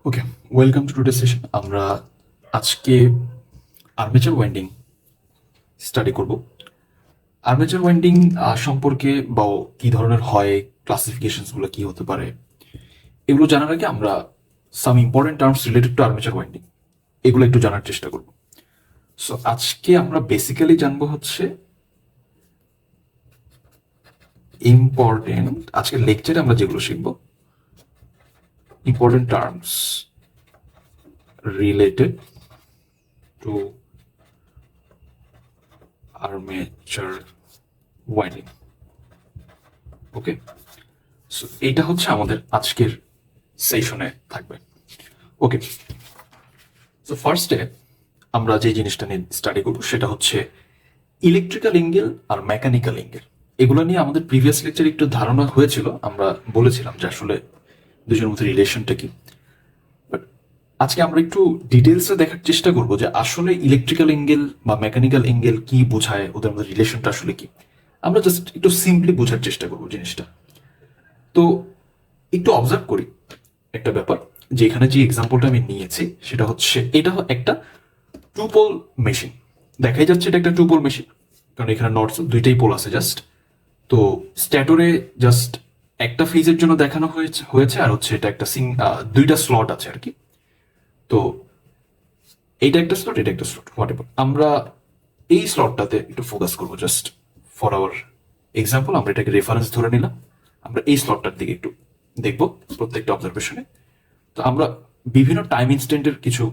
Okay, welcome to today session. আমরা আজকে armature winding study করব। আর্মেচার ওয়াইন্ডিং সম্পর্কে বা কি ধরনের হয়, ক্লাসিফিকেশনসগুলো কি হতে পারে, এগুলো জানার আগে আমরা some important terms related to armature winding এগুলো একটু জানার চেষ্টা করব। সো আজকে আমরা বেসিক্যালি জানবো হচ্ছে ইম্পর্টেন্ট, আজকের লেকচারে আমরা যেগুলো শিখব important terms related to armature winding. Okay, so এইটা হচ্ছে আমাদের আজকের সেশনে থাকবে। ওকে, সো ফার্স্টে আমরা যে জিনিসটা নিয়ে স্টাডি করবো সেটা হচ্ছে ইলেকট্রিক্যাল এঙ্গেল আর মেকানিক্যাল এঙ্গেল। এগুলো নিয়ে আমাদের প্রিভিয়াস লেকচারে একটু ধারণা হয়েছিল, আমরা বলেছিলাম যে আসলে দুজনের মধ্যে রিলেশনটা কি। বাট আজকে আমরা একটু ডিটেলসে দেখার চেষ্টা করবো যে আসলে ইলেকট্রিক্যাল এঙ্গেল বা মেকানিক্যাল এঙ্গেল কি বোঝায়, ওদের মধ্যে রিলেশনটা আসলে কি। আমরা জাস্ট একটু সিম্পলি বোঝার চেষ্টা করবো জিনিসটা। তো একটু অবজার্ভ করি একটা ব্যাপার, যে এখানে যে এক্সাম্পলটা আমি নিয়েছি সেটা হচ্ছে এটা একটা টু পোল মেশিন। দেখাই যাচ্ছে এটা একটা টু পোল মেশিন, কারণ এখানে নর্থ দুইটাই পোল আছে জাস্ট। তো স্ট্যাটরে জাস্ট একটা ফেজের জন্য দেখানো হয়েছে আর হচ্ছে এটা একটা দুইটা স্লট আছে আর কি। তো এইটা একটা স্লট, এটা একটা স্লট, হোয়াট এভার। আমরা এই স্লটটাতে একটু ফোকাস করবো জাস্ট ফর আওয়ার এক্সাম্পল। আমরা এটাকে রেফারেন্স ধরে নিলাম, আমরা এই স্লটটার দিকে একটু দেখবো প্রত্যেকটা অবজারভেশনে। তো আমরা বিভিন্ন টাইম ইনস্ট্যান্টের কিছু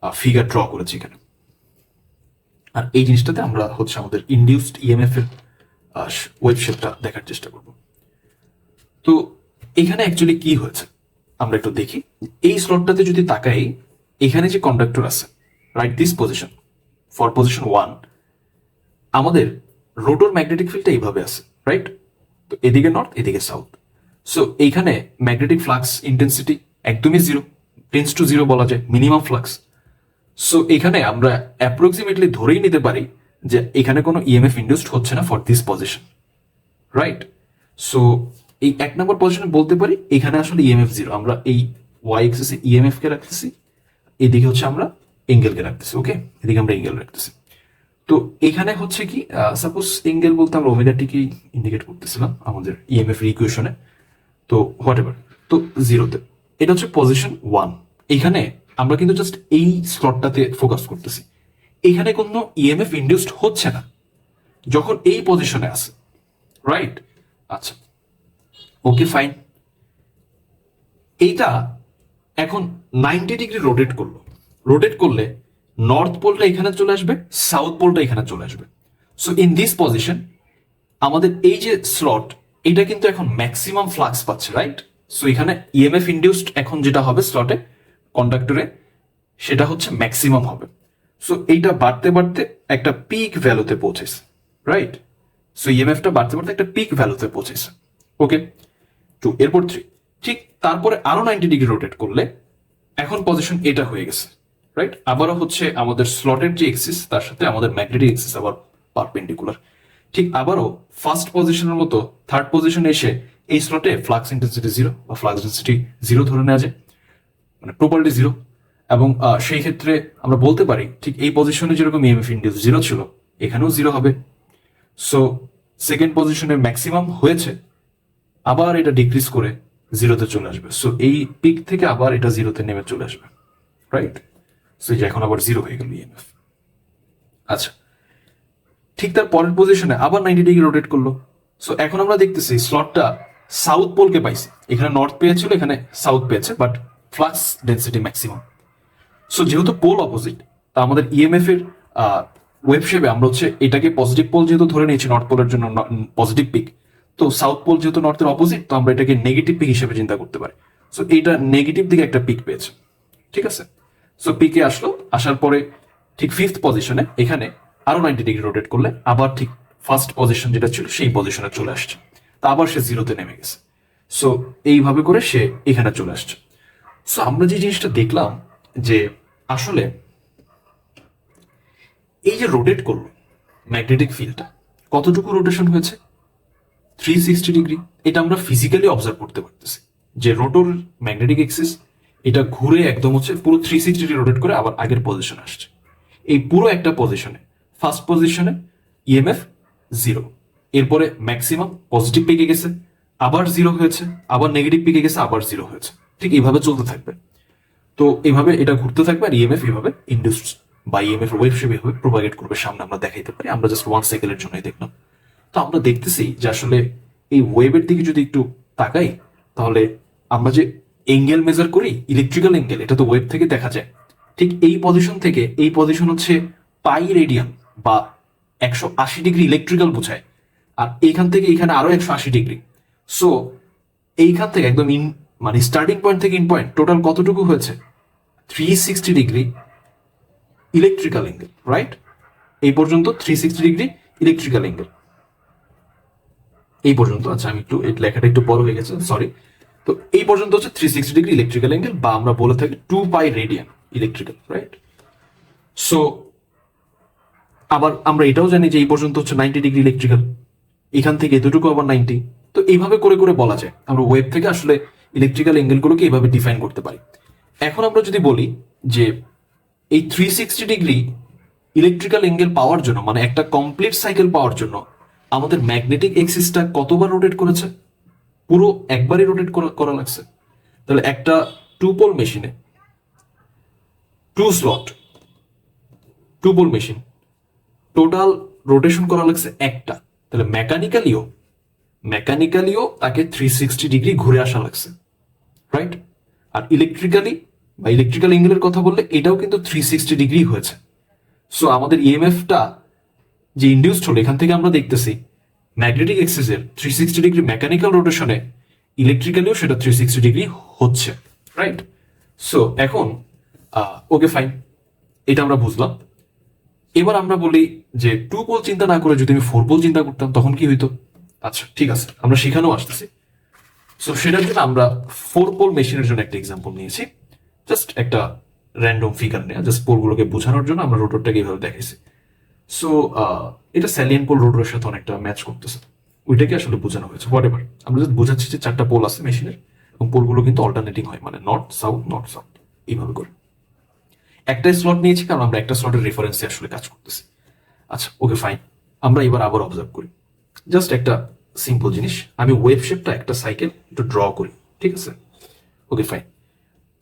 ফিগার ড্র করেছি এখানে। আর এই জিনিসটাতে আমরা হচ্ছে আমাদের ইনডিউসড ইএমএফ এর ওয়েভ শেপটা দেখার চেষ্টা করব। তো এখানে অ্যাকচুয়ালি কি হয়েছে আমরা একটু দেখি। এই স্লটটাতে যদি তাকাই, এখানে যে কন্ডাক্টর আছে right this position for position 1, আমাদের রোটর ম্যাগনেটিক ফিল্ডটা এইভাবে আছে রাইট। তো এদিকে নর্থ, এদিকে সাউথ। সো এইখানে ম্যাগনেটিক ফ্লাক্স ইন্টেন্সিটি একদমই জিরো, টেন্স টু জিরো বলা যায়, মিনিমাম ফ্লাক্স। সো এখানে আমরা অ্যাপ্রক্সিমেটলি ধরেই নিতে পারি যে এখানে কোনো ইএমএফ ইন্ডিউসড হচ্ছে না for this position right. So এই এক নম্বর পজিশনে বলতে পারি এখানে আসলে ইএমএফ জিরো। আমরা এই ওয়াই এক্সিসে ইএমএফ কে রাখতেছি, এদিকে হচ্ছে আমরা এঙ্গেলকে রাখতেছি। ওকে, এদিকে আমরা এঙ্গেল রাখতেছি। তো এখানে হচ্ছে কি, সাপোজ এঙ্গেল বলতে আমরা ওমেগাটিকেই ইন্ডিকেট করতেছিলাম আমাদের ইএমএফ এর ইকুয়েশনে। তো হোয়াট এভার, তো জিরোতে এটা হচ্ছে পজিশন 1। এখানে আমরা কিন্তু জাস্ট এই স্লটটাতে ফোকাস করতেছি। এখানে কোনো ইএমএফ ইন্ডিউসড হচ্ছে না যখন এই পজিশনে আছে রাইট। আচ্ছা, ওকে ফাইন। এইটা এখন 90 ডিগ্রি রোটেট করলো। রোটেট করলে নর্থ পোলটা এখানে চলে আসবে, সাউথ পোলটা এখানে চলে আসবে। সো ইন দিস পজিশন আমাদের এই যে স্লট, এটা কিন্তু এখন ম্যাক্সিমাম ফ্লাক্স পাচ্ছে রাইট। সো এখানে ইএমএফ ইন্ডিউসড এখন যেটা হবে স্লটে কন্ডাক্টরে, সেটা হচ্ছে ম্যাক্সিমাম হবে। সো এইটা বাড়তে বাড়তে একটা পিক ভ্যালুতে পৌঁছেছে রাইট। সো ইএমএফটা বাড়তে বাড়তে একটা পিক ভ্যালুতে পৌঁছেছে। ওকে, 2 এরপর 3, ঠিক তারপরে আরো 90 ডিগ্রি রোটেট করলে এখন পজিশন এটা হয়ে গেছে রাইট। আবারও হচ্ছে আমাদের স্লটের যে এক্সিস তার সাথে আমাদের ম্যাগনেটিক এক্সিস আবার পারপেন্ডিকুলার। ঠিক আবারও ফার্স্ট পজিশনের মতো থার্ড পজিশনে এসে এই স্লটে ফ্লাক্স ইন্টেন্সিটি জিরো বা ফ্লাক্স ডেন্সিটি জিরো ধরে নেওয়া যায়, মানে প্রপারলি জিরো। এবং সেই ক্ষেত্রে আমরা বলতে পারি ঠিক এই পজিশনে যেরকম ইএমএফ ইন্ডিউস জিরো ছিল, এখানেও জিরো হবে। সো সেকেন্ড পজিশনে ম্যাক্সিমাম হয়েছে, আবার এটা ডিক্রিজ করে জিরোতে চলে আসবে। সো এই পিক থেকে আবার এটা জিরোতে নেমে চলে আসবে রাইট। সো এই যে এখন আবার জিরো হয়ে গেল ইএমএফ। আচ্ছা, ঠিক তার পরের পজিশনে আবার 90 ডিগ্রি রোটেট করলো। সো এখন আমরা দেখতেছি স্লটটা সাউথ পোলকে পাইছে, এখানে নর্থ পেয়েছিল, এখানে সাউথ পেয়েছে, but flux density maximum. So যেহেতু পোল অপোজিট, তা আমাদের ইএমএফ এর ওয়েভ শেপে আমরা হচ্ছে এটাকে পজিটিভ পোল যেহেতু ধরে নিয়েছি নর্থ পোলের জন্য পজিটিভ পিক, তো সাউথ পোল যেহেতু নর্থের অপোজিট, তো আমরা এটাকে নেগেটিভ পিক হিসেবে চিন্তা করতে পারি। সো এইটা নেগেটিভ দিকে একটা পিক পেয়েছে, ঠিক আছে। সো পিকে আসলো, আসার পরে ঠিক ফিফথ পজিশনে এখানে আরো 90 ডিগ্রি রোটেট করলে আবার ঠিক ফার্স্ট পজিশন যেটা ছিল সেই পজিশনে চলে আসছে, তা আবার সে জিরোতে নেমে গেছে। সো এইভাবে করে সে এখানে চলে আসছে। সো আমরা যে জিনিসটা দেখলাম যে আসলে এই যে রোটেট করলো ম্যাগনেটিক ফিল্ডটা, কতটুকু রোটেশন হয়েছে, 360 ডিগ্রি। এটা আমরা ফিজিক্যালি অবজার্ভ করতে পারতেছি যে রোটর ম্যাগনেটিক এক্সিস এটা ঘুরে একদম হচ্ছে পুরো 360 রোটেট করে আবার আগের পজিশনে আসছে। এই পুরো একটা পজিশনে ফার্স্ট পজিশনে ইএমএফ 0, এরপরে ম্যাক্সিমাম পজিটিভ পিকে গেছে, আবার 0 হয়েছে, আবার নেগেটিভ পিকে গেছে, আবার 0 হয়েছে। ঠিক এইভাবে চলতে থাকবে। তো এইভাবে এটা ঘুরতে থাকবে আর ইএমএফ এভাবে ইন্ডিউসড বা ইএমএফ ওয়েভ শেপ এভাবে প্রোপাগেট করবে সামনে, আমরা দেখাইতে পারি। আমরা জাস্ট 1 সাইকেলের জন্যই দেখলাম। তো আমরা দেখতেছি যে আসলে এই ওয়েভের দিকে যদি একটু তাকাই, তাহলে আমরা যে এঙ্গেল মেজার করি ইলেকট্রিক্যাল এঙ্গেল, এটা তো ওয়েভ থেকে দেখা যায়। ঠিক এই পজিশন থেকে এই পজিশন হচ্ছে পাই রেডিয়ান বা 180 ডিগ্রি ইলেকট্রিক্যাল বোঝায়, আর এইখান থেকে এইখানে আরো 180 ডিগ্রি। সো এইখান থেকে একদম মানে স্টার্টিং পয়েন্ট থেকে ইন পয়েন্ট টোটাল কতটুকু হয়েছে? 360 ডিগ্রি ইলেকট্রিক্যাল এঙ্গেল, রাইট? এই পর্যন্ত 360 ডিগ্রি ইলেকট্রিক্যাল এঙ্গেল এই পর্যন্ত। আচ্ছা, আমি একটু এই লেখাটা একটু বড় হয়ে গেছে, সরি। তো এই পর্যন্ত হচ্ছে 360 ডিগ্রি ইলেকট্রিক্যাল এঙ্গেল, বা আমরা বলে থাকি 2 pi radian electrical, right? So আবার আমরা এটাও জানি যে এই পর্যন্ত হচ্ছে 90 ডিগ্রি ইলেকট্রিক্যাল, এখান থেকে এতটুকু আবার 90। তো এইভাবে করে করে বলা যায় আমরা ওয়েভ থেকে আসলে ইলেকট্রিক্যাল এঙ্গেলগুলোকে এইভাবে ডিফাইন করতে পারি। এখন আমরা যদি বলি যে এই 360 ডিগ্রি ইলেকট্রিক্যাল এঙ্গেল পাওয়ার জন্য, মানে একটা কমপ্লিট সাইকেল পাওয়ার জন্য আমাদের ম্যাগনেটিক এক্সিসটা কতবার রোটেট করেছে? পুরো একবারই রোটেট করা লাগছে। তাহলে একটা 2 পোল মেশিনে 2 slot 2 pole machine total rotation করা লাগছে একটা। তাহলে মেকানিক্যালিও তাকে 360 ডিগ্রি ঘুরে আসা লাগছে, রাইট? আর ইলেকট্রিক্যালি বা ইলেকট্রিক্যাল এঙ্গেলের কথা বললে এটাও কিন্তু 360 ডিগ্রি হয়েছে। সো আমাদের ইএমএফটা যে ইন্ডিউসড হলো, এখান থেকে আমরা দেখতেছি ম্যাগনেটিক এক্সিসের 360 ডিগ্রি মেকানিক্যাল রোটেশনে ইলেকট্রিক্যালিও সেটা 360 ডিগ্রি হচ্ছে, রাইট? সো এখন ওকে ফাইন, এটা আমরা বুঝলাম। এবার আমরা বলি যে 2 পোল চিন্তা না করে যদি আমি 4 পোল চিন্তা করতাম তখন কি হইতো? আচ্ছা ঠিক আছে, আমরা সেখানেও আসতেছি। সো সেটার জন্য আমরা 4 পোল মেশিনের জন্য একটা এক্সাম্পল নিয়েছি, জাস্ট একটা র্যান্ডম ফিগার নেওয়া, জাস্ট পোলগুলোকে বোঝানোর জন্য আমরা রোটরটাকে এইভাবে দেখাইছি। সো এটা স্যালিয়েন পোল রোটরের সাথে অনেকটা ম্যাচ করতেছে, ওইটাকে আসলে বোঝানো হয়েছে। হোয়াট এভার, আমরা জাস্ট বোঝাচ্ছি যে 4টা পোল আছে মেশিনের, এবং পোলগুলো কিন্তু অল্টারনেটিং হয়, মানে নর্থ সাউথ এইভাবে করে। একটা স্লট নিয়েছি কারণ আমরা একটা স্লটের রেফারেন্সে আসলে কাজ করতেছি। আচ্ছা ওকে ফাইন, আমরা এবার আবার অবজার্ভ করি জাস্ট একটা সিম্পল জিনিস। আমি ওয়েভ শেপটা একটা সাইকেল একটু ড্র করি, ঠিক আছে? ওকে ফাইন,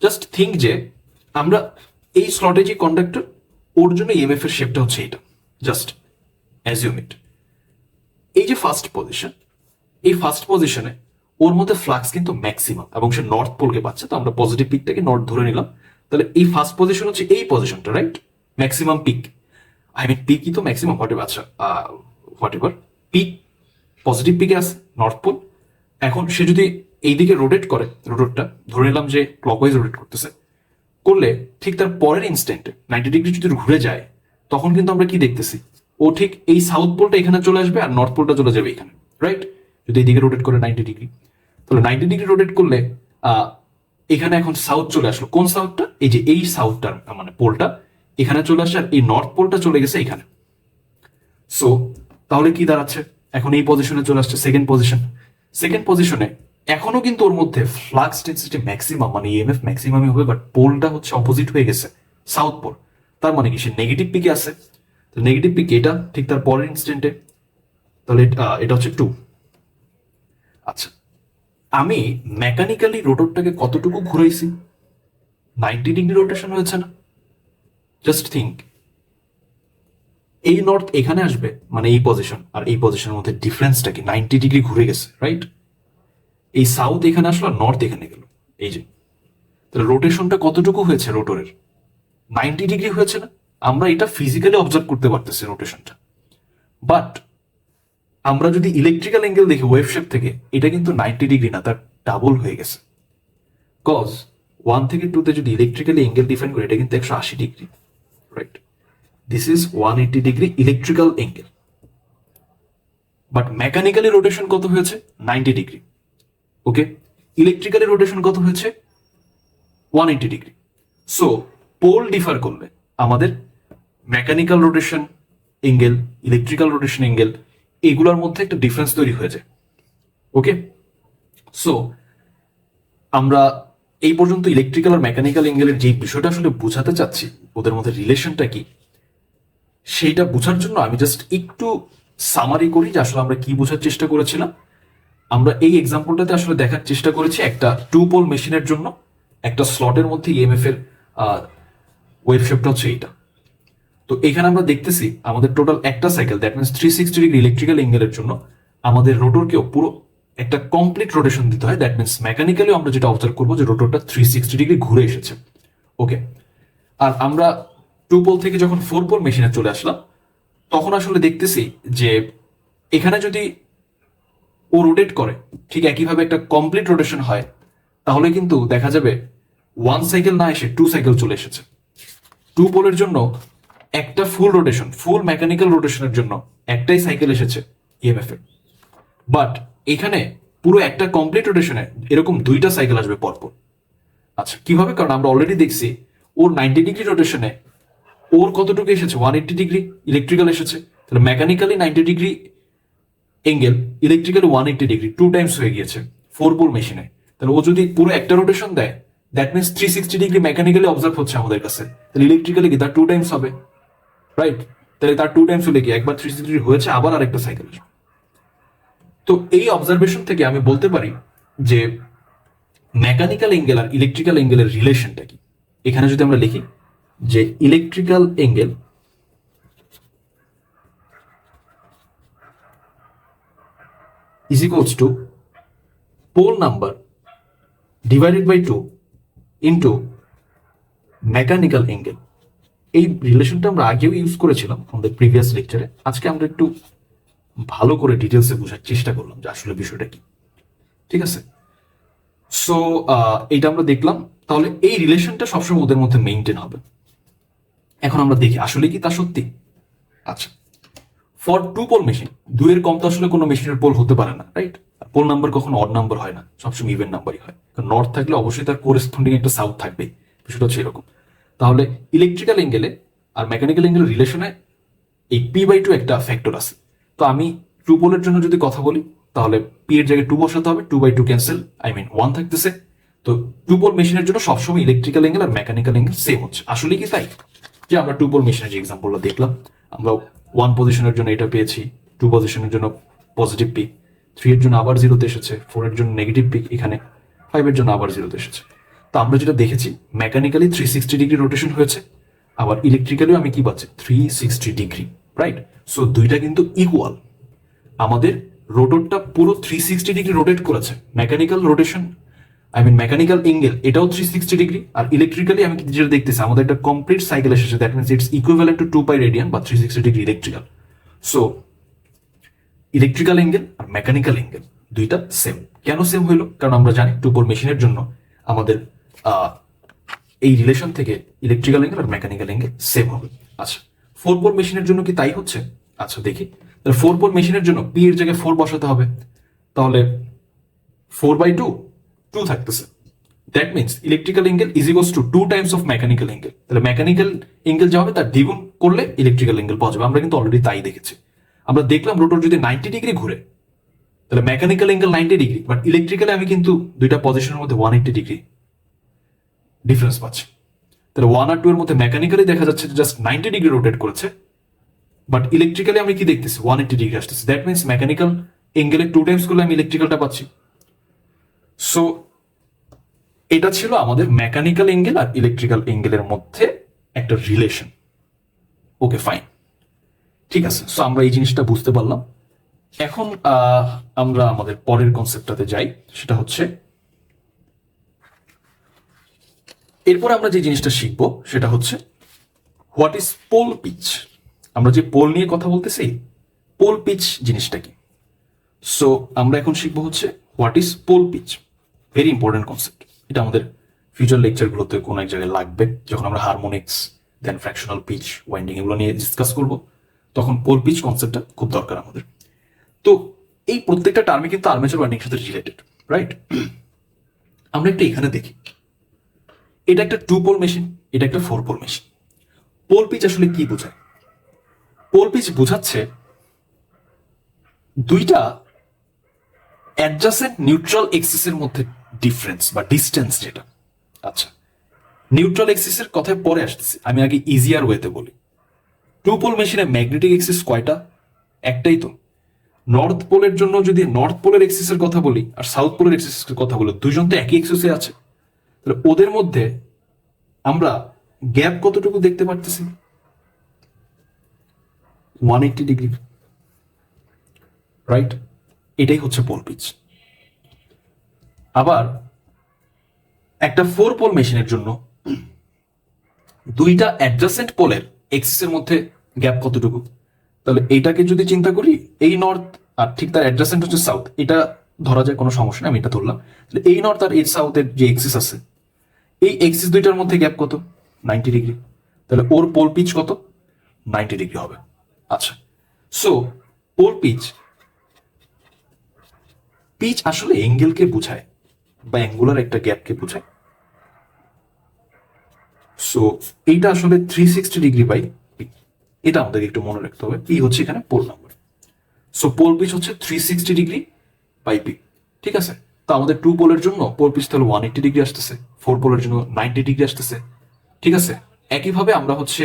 জাস্ট থিঙ্ক যে আমরা এই স্লটে যে কন্ডাক্টর, ওর জন্য ইএমএফ এর শেপটা হচ্ছে এটা। জাস্ট অ্যাজিউম ইট। এই যে ফার্স্ট পজিশন, এই ফার্স্ট পজিশনে ওর মধ্যে ফ্লাক্স কিন্তু ম্যাক্সিমাম, এবং সে নর্থ পোলকে পাচ্ছে। তো আমরা পজিটিভ পিকটাকে নর্থ ধরে নিলাম। তাহলে এই ফার্স্ট পজিশন হচ্ছে এই পজিশনটা, right? Maximum peak, I mean পিকই তো ম্যাক্সিমাম, হোয়াট এভার। আচ্ছা হোয়াট এভার, পিক পজিটিভ পিকে আছে নর্থ পোল। এখন সে যদি এইদিকে রোটেট করে, রোটরটা ধরে নিলাম যে ক্লকওয়াইজ রোটেট করতেছে, করলে ঠিক তার পরের ইনস্ট্যান্টে 90 ডিগ্রি যদি ঘুরে যায়, তখন কিন্তু আমরা কি দেখতেছি, ও ঠিক এই সাউথ পোলটা এখানে চলে আসবে আর নর্থ পোলটা চলে যাবে এখানে, রাইট? যদি এইদিকে রোটেট করে 90 ডিগ্রি, তাহলে 90 ডিগ্রি রোটেট করলে এখানে এখন সাউথ চলে আসলো। কোন সাউথটা? এই যে এই সাউথটার মানে পোলটা এখানে চলে আসছে, আর এই নর্থ পোলটা চলে গেছে এখানে। সো তাহলে কি দাঁড়াচ্ছে? এখন এই পজিশনে চলে আসছে সেকেন্ড পজিশনে এখনো কিন্তু ওর মধ্যে ফ্লাক্স ডেন্সিটি ম্যাক্সিমাম, মানে ইএমএফ ম্যাক্সিমামই হবে, বাট পোলটা হচ্ছে অপোজিট হয়ে গেছে, সাউথ পোল। তার মানে কি সে নেগেটিভ পিকে আছে। তো নেগেটিভ পিক এটা ঠিক তার পরের ইনস্ট্যান্টে, তাহলে এটা হচ্ছে 2। আচ্ছা, আমি মেকানিক্যালি রোটরটাকে কতটুকু ঘুরাইছি? 90 ডিগ্রি রোটেশন হয়েছে না? জাস্ট থিঙ্ক, এই নর্থ এখানে আসবে, মানে এই পজিশন আর এই পজিশনের মধ্যে ডিফারেন্সটা কি? 90 ডিগ্রি ঘুরে গেছে, রাইট? এই সাউথ এখানে আসলো আর নর্থ এখানে গেল, এই যে। তাহলে রোটেশনটা কতটুকু হয়েছে রোটরের? 90 ডিগ্রি হয়েছে না? আমরা এটা ফিজিক্যালি অবজার্ভ করতে পারতেছি রোটেশনটা। বাট আমরা যদি ইলেকট্রিক্যাল এঙ্গেল দেখি ওয়েভ শেপ থেকে, এটা কিন্তু 90 ডিগ্রি না, তার ডাবল হয়ে গেছে। কজ 1 থেকে 2 তে যদি ইলেকট্রিক্যালি এঙ্গেল ডিফাইন করি, এটা কিন্তু 180 degree, right? This is 180 degree electrical angle. But mechanically rotation কত হয়েছে? 90 ডিগ্রি। ওকে, ইলেকট্রিক্যালি রোটেশন কত হয়েছে? 180 ডিগ্রি। সো পোল ডিফার করলে আমাদের mechanical rotation angle, electrical rotation angle, এগুলোর মধ্যে একটা ডিফারেন্স তৈরি হয়ে যায়। ওকে, সো আমরা এই পর্যন্ত ইলেকট্রিক্যাল আর মেকানিক্যাল এঙ্গেলের যে বিষয়টা আসলে বোঝাতে চাচ্ছি, ওদের মধ্যে রিলেশনটা কি, সেইটা বোঝার জন্য আমি জাস্ট একটু সামারি করি যে আসলে আমরা কি বোঝার চেষ্টা করেছিলাম। আমরা এই এক্সাম্পলটাতে আসলে দেখার চেষ্টা করেছি একটা 2 পোল মেশিনের জন্য একটা স্লটের মধ্যে ইএমএফ এর ওয়েভ শেপটা হচ্ছে এইটা। তো এখানে আমরা দেখতেছি আমাদের টোটাল একটা cycle, that means 360 degree electrical এঙ্গেলের জন্য আমাদের রোটরকেও পুরো একটা কমপ্লিট রোটেশন দিতে হয়। দ্যাট মিনস মেকানিক্যালি আমরা যেটা অবজার্ভ করবো যে রোটরটা 360 ডিগ্রি ঘুরে এসেছে। ওকে, আর আমরা 2 পোল থেকে যখন 4 পোল মেশিনে চলে আসলাম, তখন আসলে দেখতেছি যে এখানে যদি ও রোটেট করে ঠিক একইভাবে একটা কমপ্লিট রোটেশন হয়, তাহলে কিন্তু দেখা যাবে 1 সাইকেল না এসে 2 সাইকেল চলে এসেছে। 2 পোলের জন্য একটা ফুল রোটেশন, ফুল মেকানিক্যাল রোটেশনের জন্য একটাই সাইকেল এসেছে ইএমএফ এর। বাট এখানে পুরো একটা কমপ্লিট রোটেশনে এরকম 2টা সাইকেল আসবে পরপর। আচ্ছা, কিভাবে? কারণ আমরা অলরেডি দেখছি ওর 90 ডিগ্রি রোটেশনে ওর কতটুকু এসেছে, 180 ডিগ্রি ইলেকট্রিক্যাল এসেছে। তাহলে mechanically 90 degree angle, electrically 180 degree, 2 Times হয়ে গিয়েছে 4 পোল মেশিনে। তাহলে ও যদি পুরো একটা রোটেশন দেয়, that means 360 degree mechanically observe হচ্ছে আমাদের কাছে, তাহলে ইলেকট্রিক্যালি কি তার 2 টাইমস হবে, রাইট? তাহলে তার 2 টাইমস হলে কি একবার 360 ডিগ্রি হয়েছে, আবার আরেকটা সাইকেল আসবে। তো এই অবজারভেশন থেকে আমি বলতে পারি যে মেকানিক্যাল এঙ্গেল আর ইলেকট্রিক্যাল এঙ্গেলের রিলেশনটা কি। এখানে যদি আমরা লিখি যে electrical angle is equals to pole number divided by 2 into mechanical angle। এই রিলেশনটা আমরা আগেও ইউজ করেছিলাম আমাদের প্রিভিয়াস লেকচারে। আজকে আমরা একটু ভালো করে ডিটেলসে বোঝার চেষ্টা করলাম যে আসলে বিষয়টা কি। ঠিক আছে, সো এইটা আমরা দেখলাম। তাহলে এই রিলেশনটা সবসময় ওদের মধ্যে মেইনটেইন হবে। এখন আমরা দেখি আসলে কি তা সত্যি। আচ্ছা, ফর 2 পোল মেশিন, 2 এর কম তো আসলে কোনো মেশিনের পোল হতে পারে না, রাইট? পোল নাম্বার কখনো অড নাম্বার হয় না, সবসময় ইভেন নাম্বারই হয়। কারণ নর্থ থাকলে অবশ্যই তার কোরেসপন্ডিং একটা সাউথ থাকবে, বিষয়টা হচ্ছে এরকম। তাহলে ইলেকট্রিক্যাল এঙ্গেলে আর মেকানিক্যাল এঙ্গেলের রিলেশনে এই P/2 একটা ফ্যাক্টর আছে। তো আমি 2 পোলের জন্য যদি কথা বলি, তাহলে পি এর জায়গায় 2 বসাতে হবে, 2/2 ক্যান্সেল, আই মিন 1 থাকতেছে। তো 2 পোল মেশিনের জন্য সবসময় ইলেকট্রিক্যাল এঙ্গেল আর মেকানিক্যাল এঙ্গেল সেম হচ্ছে। আসলে কি তাই? যে আমরা 2 পোল মেশিনের যে এক্সাম্পলটা দেখলাম, আমরা 1 পজিশনের জন্য এটা পেয়েছি, 2 পজিশনের জন্য পজিটিভ পিক, 3 এর জন্য আবার 0তে এসেছে, 4 এর জন্য নেগেটিভ পিক এখানে, 5 এর জন্য আবার 0তে এসেছে। তো আমরা যেটা দেখেছি মেকানিক্যালি 360 ডিগ্রি রোটেশন হয়েছে, আবার ইলেকট্রিক্যালিও আমি কি পাচ্ছি 360 ডিগ্রি, রাইট? সো দুইটা কিন্তু ইকুয়াল। আমাদের রোটরটা পুরো 360 ডিগ্রি রোটেট করেছে। Mechanical rotation, I mean mechanical angle, এটাও 360 ডিগ্রি। আর ইলেকট্রিক্যালি আমি যেটা দেখতেছি আমাদের একটা কমপ্লিট সাইকেল এসেছে, that means it's equivalent to 2 pi radian বা 360 degree electrical. So electrical angle আর মেকানিক্যাল এঙ্গেল দুইটা সেম। কেন সেম হইলো? কারণ আমরা জানি 2 পোল মেশিনের জন্য আমাদের এই রিলেশন থেকে ইলেকট্রিক্যাল এঙ্গেল আর মেকানিক্যাল এঙ্গেল সেম হবে। আচ্ছা, 4 পোল মেশিনের জন্য কি তাই হচ্ছে? আচ্ছা দেখি, তাহলে 4 পোল মেশিনের জন্য পি এর জায়গায় 4 বসাতে হবে, তাহলে 4/2 2 থাকতেছে। That means electrical angle is equals two 2 Times of mechanical angle. তাহলে মেকানিক্যাল এঙ্গেল যা হবে তার দ্বিগুণ করলে ইলেকট্রিক্যাল এঙ্গেল পাওয়া যাবে। আমরা কিন্তু অলরেডি তাই দেখেছি। আমরা দেখলাম রোটর যদি 90 ডিগ্রি ঘুরে, তাহলে mechanical angle 90 degree, but electrically আমি কিন্তু দুইটা পজিশনের মধ্যে 180 ডিগ্রি ডিফারেন্স পাচ্ছি। তাহলে 1 আর 2 এর মধ্যে মেকানিক্যালি দেখা যাচ্ছে জাস্ট 90 ডিগ্রি রোটেট করেছে, বাট ইলেকট্রিক্যালি আমি কি দেখতেছি 180 ডিগ্রি আসতেছে। দ্যাট মিনস মেকানিক্যাল এঙ্গেলে 2 টাইমস করলে আমি ইলেকট্রিক্যালটা পাচ্ছি। সো এটা ছিল আমাদের মেকানিক্যাল এঙ্গেল আর ইলেকট্রিক্যাল এঙ্গেলের মধ্যে একটা রিলেশন। ওকে ফাইন, ঠিক আছে। সো আমরা এই জিনিসটা বুঝতে পারলাম। এখন আমরা আমাদের পরের কনসেপ্টটাতে যাই, সেটা হচ্ছে এরপর আমরা যে জিনিসটা শিখবো সেটা হচ্ছে হোয়াট ইজ পোল পিচ। আমরা যে পোল নিয়ে কথা বলতেছি, পোল পিচ জিনিসটা কি। সো আমরা এখন শিখবো হচ্ছে what is pole pitch. Very important concept. এটা আমাদের ফিউচার লেকচারগুলোতে কোনো এক জায়গায় লাগবে, যখন আমরা হারমোনিক্স, দেন ফ্র্যাকশনাল পিচ, ওয়াইন্ডিং এগুলো নিয়ে ডিসকাস করব, তখন পোল পিচ কনসেপ্টটা খুব দরকার আমাদের। তো এই প্রত্যেকটা টার্মে কিন্তু আর্মেচার ওয়াইন্ডিং এর সাথে রিলেটেড, রাইট? আমরা একটা এখানে দেখি, এটা একটা 2 পোল মেশিন, এটা একটা 4 পোল মেশিন। পোল পিচ আসলে কি বোঝায়? পোল পিচ বোঝাচ্ছে দুইটা অ্যাডজাসেন্ট নিউট্রাল এক্সিসের মধ্যে ডিফারেন্স বা ডিস্টেন্স, যেটা আচ্ছা, নিউট্রাল এক্সিসের কথায় পরে আসতেছি, আমি আগে ইজিয়ার ওয়েতে বলি। টু পোল মেশিনে ম্যাগনেটিক এক্সিস কয়টা? একটাই তো। নর্থ পোলের জন্য যদি নর্থ পোলের এক্সিসের কথা বলি আর সাউথ পোলের এক্সিসের কথা বলি, দুইজন তো একই এক্সিসে আছে, তাহলে ওদের মধ্যে আমরা গ্যাপ কতটুকু দেখতে পারতেছি? 180 ডিগ্রি, রাইট? এটাই হচ্ছে পোল পিচ। আবার একটা ফোর পোল মেশিনের জন্য দুইটা অ্যাডজাসেন্ট পোলের এক্সিসের মধ্যে গ্যাপ কতটুকু? তাহলে এইটাকে যদি চিন্তা করি, এই নর্থ আর ঠিক তার অ্যাডজাসেন্ট হচ্ছে সাউথ, এটা ধরা যায়, কোনো সমস্যা নেই, আমি এটা ধরলাম। তাহলে এই নর্থ আর এই সাউথের যে এক্সিস আছে, এই এক্সিস দুইটার মধ্যে গ্যাপ কত? 90 ডিগ্রি। তাহলে ওর পোল পিচ কত? 90 ডিগ্রি হবে। আচ্ছা, সো পোল পিচ, পিচ আসলে অ্যাঙ্গেলকে বোঝায় বা অ্যাঙ্গুলার একটা গ্যাপকে বোঝায়। সো এইটা আসলে 360 ডিগ্রি বাই পি, এটা আমাদেরকে একটু মনে রাখতে হবে। পি হচ্ছে এখানে pole number. So pole pitch হচ্ছে 360 ডিগ্রি বাই পি, ঠিক আছে? তো আমাদের টু পোলের জন্য পোল পিচ তাহলে 180 ডিগ্রি আসতেছে, ফোর পোলের জন্য 90 ডিগ্রি আসতেছে, ঠিক আছে? একইভাবে আমরা হচ্ছে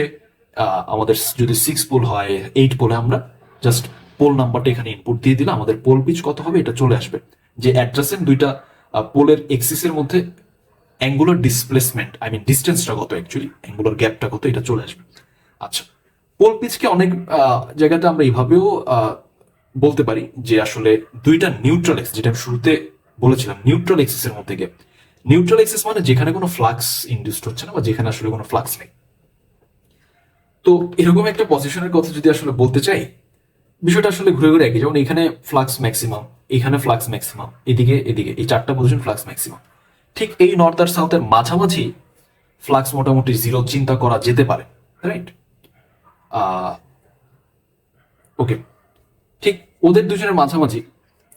আমাদের যদি 6 পোল হয়, 8 পোলে আমরা জাস্ট পোল নাম্বারটা এখানে ইনপুট দিয়ে দিলে আমাদের পোল পিচ কত হবে এটা চলে আসবে। যে অ্যাডজাসেন্ট দুইটা পোলের এক্সিসের মধ্যে অ্যাঙ্গুলার ডিসপ্লেসমেন্ট, আই মিন ডিস্টেন্সটা কত, অ্যাকচুয়ালি অ্যাঙ্গুলার গ্যাপটা কত, এটা চলে আসবে। আচ্ছা, পোল পিচকে অনেক জায়গাতে আমরা এইভাবেও বলতে পারি যে আসলে দুইটা নিউট্রাল এক্সিস, যেটা আমি শুরুতে বলেছিলাম, নিউট্রাল এক্সিসের মধ্যে গ্যাপ। নিউট্রাল এক্সিস মানে যেখানে কোনো ফ্লাক্স ইনডিউসড হচ্ছে না বা যেখানে আসলে কোনো ফ্লাক্স নেই। তো এরকম একটা পজিশনের কথা যদি আসলে বলতে চাই, বিষয়টা আসলে ঘুরে ঘুরে একই। যেমন এখানে ফ্লাক্স ম্যাক্সিমাম, এখানে ফ্লাক্স ম্যাক্সিমাম, এদিকে এদিকে এই চারটা পজিশন ফ্লাক্স ম্যাক্সিমাম। ঠিক এই নর্থ আর সাউথের মাঝামাঝি ফ্লাক্স মোটামুটি জিরো চিন্তা করা যেতে পারে, রাইট? ওকে, ঠিক ওদের দুজনের মাঝামাঝি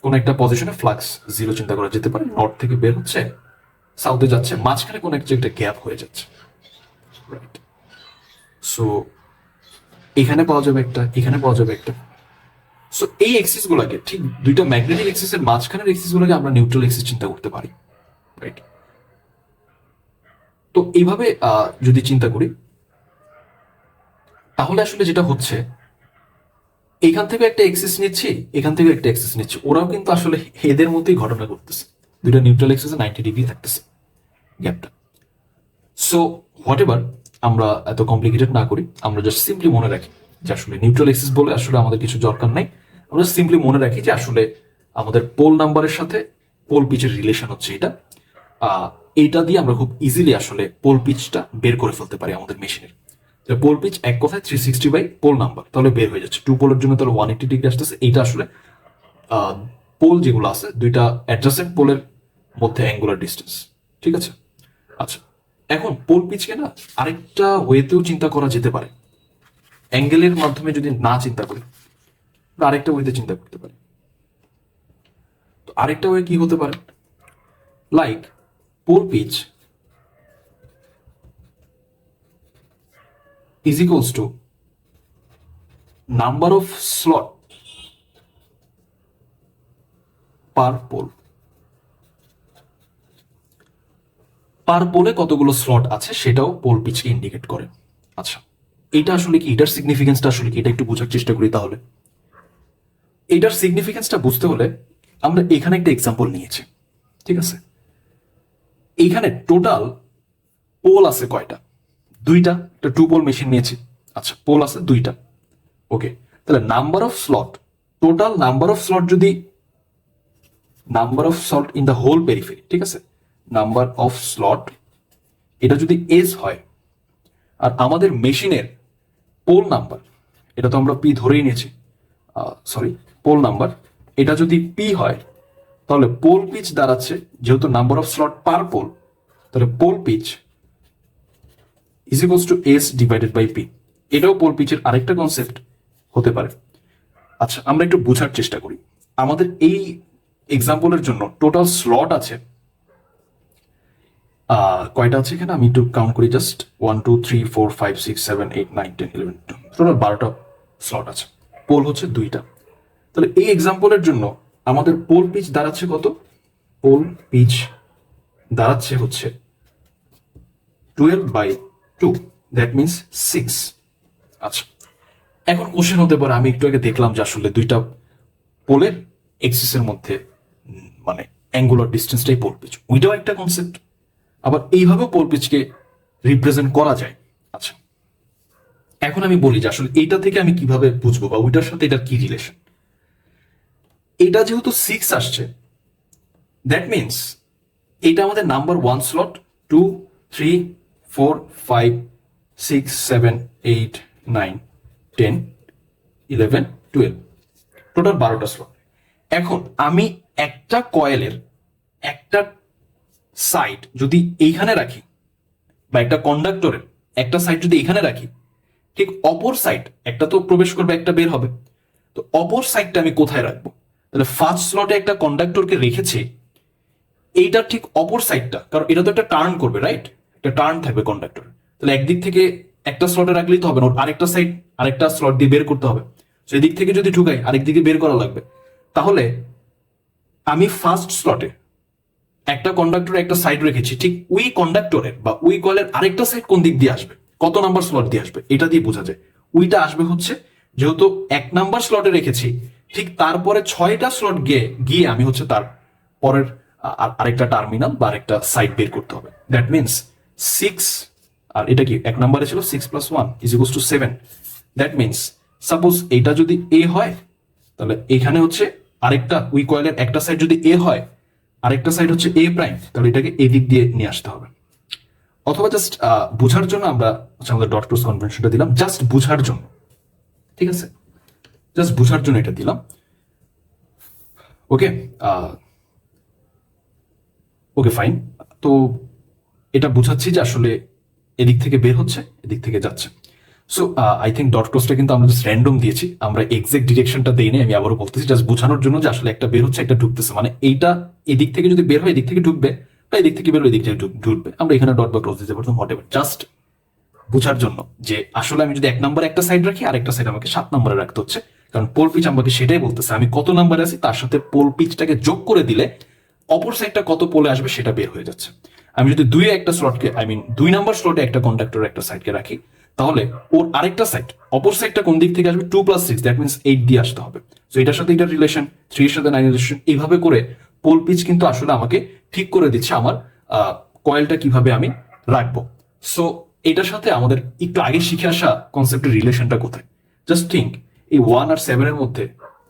কোন একটা পজিশনে ফ্লাক্স জিরো চিন্তা করা যেতে পারে। নর্থ থেকে বের হচ্ছে, সাউথে যাচ্ছে, মাঝখানে কোন একটা গ্যাপ হয়ে যাচ্ছে, রাইট? সো এখানে পাওয়া যাবে একটা, এখানে পাওয়া যাবে একটা। সো এই এক্সিস গুলাকে, ঠিক দুইটা ম্যাগনেটিক এক্সিসের মাঝখানের এক্সিস গুলোকে আমরা নিউট্রাল এক্সিস চিন্তা করতে পারি, রাইট? তো এইভাবে যদি চিন্তা করি, তাহলে আসলে যেটা হচ্ছে, এখান থেকে একটা এক্সিস নিচ্ছি, এখান থেকে একটা এক্সিস নিচ্ছি, ওরাও কিন্তু আসলে এদের মধ্যেই ঘটনা ঘটতেছে, দুইটা নিউট্রাল এক্সিসে 90 ডিগ্রি থাকতেছে গ্যাপটা। সো হোয়াট এভার, আমরা এত কমপ্লিকেটেড না করি, আমরা জাস্ট সিম্পলি মনে রাখি যে আসলে নিউট্রাল এক্সিস বলে আসলে আমাদের কিছু দরকার নাই। আমরা সিম্পলি মনে রাখি যে আসলে আমাদের পোল নাম্বারের সাথে পোল পিচের রিলেশন হচ্ছে এটা। এইটা দিয়ে আমরা খুব ইজিলি আসলে পোল পিচটা বের করে ফেলতে পারি আমাদের মেশিনের। পোল পিচ এক কথায় 360 বাই পোল নাম্বার, তাহলে বের হয়ে যাচ্ছে। টু পোলের জন্য তাহলে 180 ডিগ্রি আসতেছে। এইটা আসলে পোল যেগুলো আছে, দুইটা অ্যাডজাসেন্ট পোলের মধ্যে অ্যাঙ্গুলার ডিস্টেন্স, ঠিক আছে? আচ্ছা, এখন পোল পিচকে না আরেকটা ওয়েতেও চিন্তা করা যেতে পারে। অ্যাঙ্গেলের মাধ্যমে যদি না চিন্তা করি, আরেকটা ওয়েতে চিন্তা করতে পারি। তো আরেকটা ওয়ে কি হতে পারে? Like pole pitch is equals to number of slot per pole. Per পোলে কতগুলো স্লট আছে সেটাও পোল পিচকে ইন্ডিকেট করে। আচ্ছা, এটা আসলে কি, এটার সিগনিফিকেন্সটা আসলে কি, এটা একটু বোঝার চেষ্টা করি। তাহলে এটার সিগনিফিকেন্সটা বুঝতে হলে আমরা এখানে একটা এক্সাম্পল নিয়েছি, ঠিক আছে? এইখানে টোটাল পোল আছে কয়টা? দুইটা, একটা টু পোল মেশিন নিয়েছি। আচ্ছা, পোল আছে দুইটা, ওকে। তাহলে number of slot, total number of slot, যদি number of slot in the whole periphery, ঠিক আছে, নাম্বার অফ স্লট, এটা যদি এস হয়, আর আমাদের মেশিনের পোল নাম্বার, এটা তো আমরা পি ধরেই নিয়েছি, সরি, পোল নাম্বার, এটা যদি পি হয়, তাহলে পোল পিচ দাঁড়াচ্ছে, যেহেতু number of slot per pole, তাহলে pole pitch is equals to S divided by P. এটাও পোল পিচের আরেকটা কনসেপ্ট হতে পারে। আচ্ছা, আমরা একটু বোঝার চেষ্টা করি। আমাদের এই এক্সাম্পলের জন্য টোটাল স্লট আছে কয়টা আছে এখানে, আমি একটু কাউন্ট করি, জাস্ট 1 2 3 4 5 6 7 8 9 10 11 টোটাল 12টা স্লট আছে। পোল হচ্ছে দুইটা। তাহলে এই এক্সাম্পলের জন্য আমাদের পোল পিচ দাঁড়াচ্ছে কত? পোল পিচ দাঁড়াচ্ছে হচ্ছে 12/2, দ্যাট মিনস 6। আচ্ছা, এখন কোশ্চেন হতে পারে, আমি একটু আগে দেখলাম যে আসলে দুইটা পোলের এক্সিসের মধ্যে মানে অ্যাঙ্গুলার ডিস্টেন্সটাই পোল পিচ, ওইটাও একটা কনসেপ্ট। আবার এইভাবেও পোল পিচকে রিপ্রেজেন্ট করা যায়। আচ্ছা, এখন আমি বলি যে আসলে এইটা থেকে আমি কিভাবে বুঝবো বা ওইটার সাথে এটার কি রিলেশন। এটা যেহেতু 6 আসছে, দ্যাট মিনস এটা আমাদের নাম্বার 1 স্লট, 2, 3, 4, 5, 6, 7, 8, 9, 10, 11, 12, টোটাল 12টা স্লট। এখন আমি একটা কয়েলের একটা সাইড যদি এইখানে রাখি, বা একটা কন্ডাক্টরের একটা সাইড যদি এখানে রাখি, ঠিক অপর সাইড, একটা তো প্রবেশ করবে একটা বের হবে, তো অপর সাইডটা আমি কোথায় রাখবো? তাহলে ফার্স্ট স্লটে একটা কন্ডাক্টরকে রেখেছি, এইটার ঠিক অপর সাইডটা, কারণ এটা তো একটা টার্ন করবে, রাইট? একটা টার্ন থাকবে কন্ডাক্টর, তাহলে একদিক থেকে একটা স্লটে রাখলেই তো হবে না, আরেকটা সাইড আরেকটা স্লট দিয়ে বের করতে হবে। তো এদিক থেকে যদি ঢুকাই আরেক দিকে বের করা লাগবে। তাহলে আমি ফার্স্ট স্লটে একটা কন্ডাক্টর একটা সাইড রেখেছি, ঠিক ওই কন্ডাক্টরের বা ওই কয়েলের আরেকটা সাইড কোন দিক দিয়ে আসবে, কত নাম্বার স্লট দিয়ে আসবে, এটা দিয়ে বোঝা যায়। ওইটা আসবে হচ্ছে, যেহেতু 1 নাম্বার স্লটে রেখেছি, ঠিক তারপরে 6টা স্লট গিয়ে গিয়ে আমি হচ্ছে তার পরের আরেকটা টার্মিনাল বা আরেকটা সাইড বের করতে হবে। দ্যাট মিনস 6, আর এটা কি 1 নাম্বারে ছিল 6 + 1 = 7। দ্যাট মিনস সাপোজ এইটা যদি এ হয়, তাহলে এখানে হচ্ছে আরেকটা ওই কয়েলের একটা সাইড যদি এ হয়, আরেকটা সাইড হচ্ছে এ প্রাইম, তাহলে এটাকে এদিক দিয়ে নিয়ে আসতে হবে। অথবা জাস্ট বোঝার জন্য আমরা হচ্ছে আমাদের ডট ক্লোজ কনভেনশনটা দিলাম, জাস্ট বোঝার জন্য, ঠিক আছে? জাস্ট বোঝার জন্য এটা দিলাম। ওকে, ওকে ফাইন। তো এটা বোঝাচ্ছি যে আসলে এদিক থেকে বের হচ্ছে, এদিক থেকে যাচ্ছে। সো আই থিঙ্ক ডট ক্লোজটা কিন্তু আমরা জাস্ট র্যান্ডম দিয়েছি, আমরা এক্সাক্ট ডিরেকশনটা দেই নাই। আমি আবারও বলতেছি, জাস্ট বোঝানোর জন্য যে আসলে একটা বের হচ্ছে একটা ঢুকতেছে, মানে এইটা এদিক থেকে যদি বের হয় এদিক থেকে ঢুকবে, বা এদিক থেকে বের হয় এদিক থেকে ঢুকবে। আমরা এখানে ডট বা ক্লোজ দিতে পারতাম, হোয়াট এভার, জাস্ট বোঝার জন্য যে আসলে আমি যদি 1 নাম্বার একটা সাইড রাখি, আরেকটা সাইড আমাকে 7 নাম্বারে রাখতে হচ্ছে, কারণ পোল পিচ আমাকে সেটাই বলতেছে আমি কত নাম্বারে আছি তার সাথে পোল পিচটাকে যোগ করে দিলে অপর সাইডটা কত পোলে আসবে সেটা বের হয়ে যাচ্ছে। আমি যদি 2 একটা স্লটকে, আই মিন 2 নাম্বার স্লটে একটা কন্ডাক্টর একটা সাইডকে রাখি, তাহলে ওর আরেকটা সাইড, অপর সাইডটা কোন দিক থেকে আসবে? 2 + 6, দ্যাট মিনস 8 দিয়ে আসতে হবে। তো এটার সাথে এটার রিলেশন, 3 এর সাথে 9 এর রিলেশন, এইভাবে করে পোল পিচ কিন্তু আসলে আমাকে ঠিক করে দিচ্ছে আমার কয়েলটা কিভাবে আমি রাখবো। সো এটার সাথে আমাদের একটু আগে শিখে আসা কনসেপ্টের রিলেশনটা কোথায়? জাস্ট থিঙ্ক, এই 1 আর 7 এর মধ্যে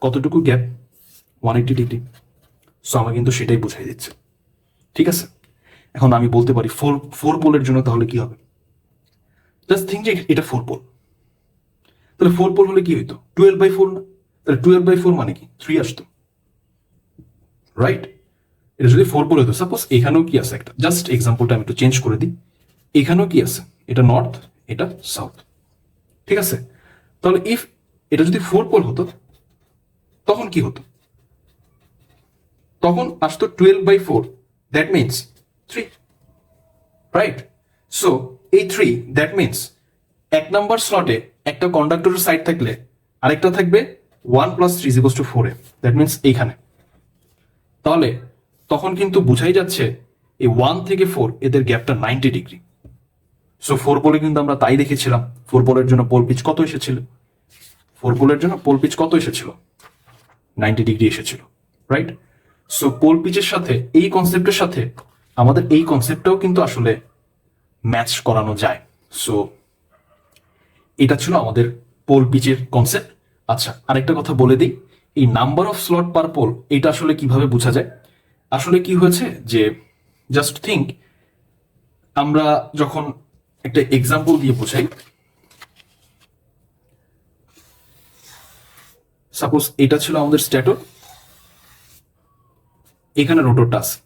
কতটুকু গ্যাপ? 180 ডিগ্রি। সো আমাকে কিন্তু সেটাই বুঝাই দিচ্ছে, ঠিক আছে? এখন আমি বলতে পারি ফোর পোলের জন্য তাহলে কি হবে? জাস্ট থিঙ্ক যে এটা 4 পোল, তাহলে 4 পোল হলে কি হইতো? 12/4 না? তাহলে 12/4 মানে কি? 3 আসতো, রাইট? এটা যদি 4 পোল হতো, সাপোজ এখানেও কি আছে একটা, জাস্ট এক্সাম্পলটা আমি একটু চেঞ্জ করে দিই, এখানেও কি আছে? এটা নর্থ, এটা সাউথ, ঠিক আছে? তাহলে ইফ এটা যদি 4 পোল হতো, তখন কি হতো? তখন আসতো 12/4, দ্যাট মিনস 3, রাইট? সো এই 3, দ্যাট মিনস 1 নাম্বার স্লটে একটা কন্ডাক্টরের সাইড থাকলে আরেকটা থাকবে 1 + 3 = 4 এ, দ্যাট মিনস এইখানে। তাহলে তখন কিন্তু বুঝাই যাচ্ছে এই 1 থেকে 4 এদের গ্যাপটা 90 ডিগ্রি। সো 4 পোলে কিন্তু আমরা তাই দেখেছিলাম, 4 পোলের জন্য পোল পিচ কত এসেছিল? 4 পোলের জন্য পোল পিচ কত এসেছিল? 90 ডিগ্রি এসেছিল, রাইট? সো পোল পিচের সাথে এই কনসেপ্টের সাথে আমাদের এই কনসেপ্টটাও কিন্তু আসলে ম্যাচ করানো যায়। সো এটা ছিল আমাদের পোল পিচের কনসেপ্ট। আচ্ছা, আরেকটা কথা বলে দিই, এই number of slot per pole এটা আসলে কিভাবে বোঝা যায়? আসলে কি হয়েছে যে, জাস্ট থিঙ্ক, আমরা যখন একটা এক্সাম্পল দিয়ে বোঝাই, সাপোজ এটা ছিল আমাদের স্ট্যাটর, এখানে রোটরটা আছে,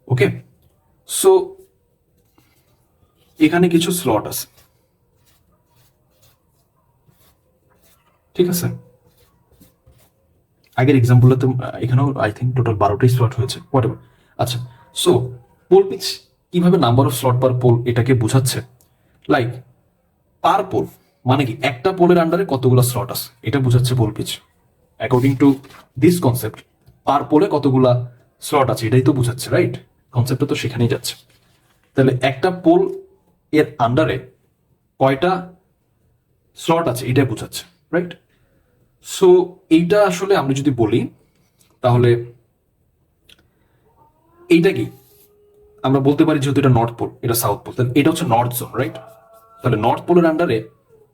ওকে? সো এখানে কিছু স্লট আছে, ঠিক আছে? আগের এক্সাম্পলে তো এখানেও আই থিঙ্ক টোটাল 12টাই স্লট হয়েছে, হোয়াটএভার। আচ্ছা, সো পোল পিচ কিভাবে number of slot per pole এটাকে বোঝাচ্ছে? লাইক পার পোল মানে কি, একটা পোলের আন্ডারে কতগুলো স্লট আছে এটা বোঝাচ্ছে pole pitch. According to this concept, per পোলে কতগুলা স্লট আছে এটাই তো বোঝাচ্ছে, রাইট? কনসেপ্টটা তো সেখানেই যাচ্ছে। তাহলে একটা পোল এর আন্ডারে কয়টা স্লট আছে এটাই বোঝাচ্ছে, রাইট? সো এইটা আসলে আমরা যদি বলি তাহলে এইটা কি আমরা বলতে পারি, যেহেতু এটা নর্থ পোল, এটা সাউথ পোল, তাহলে এটা হচ্ছে নর্থ জোন, রাইট? তাহলে নর্থ পোলের আন্ডারে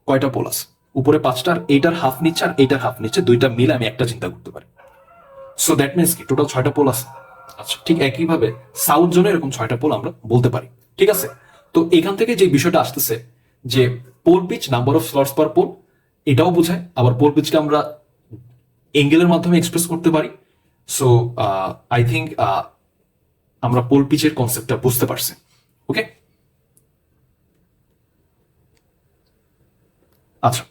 কয়টা পোল আছে? উপরে 5টা, আর এইটার হাফ নিচ্ছে আর এইটার হাফ নিচ্ছে, দুইটা মিলে আমি একটা চিন্তা করতে পারি। সো দ্যাট মিনস কি টোটাল 6টা পোল আছে। আচ্ছা, ঠিক একইভাবে সাউথ জোনে এরকম 6টা পোল আমরা বলতে পারি, ঠিক আছে? তো এখান থেকে যে বিষয়টা আসতেছে যে pole pitch, number of slots per pole, এটাও বোঝায়। আবার পোল পিচকে আমরা এঙ্গেলের মাধ্যমে এক্সপ্রেস করতে পারি। সো আই থিঙ্ক আমরা পোল পিচের কনসেপ্টটা বুঝতে পারছি। ওকে, আচ্ছা,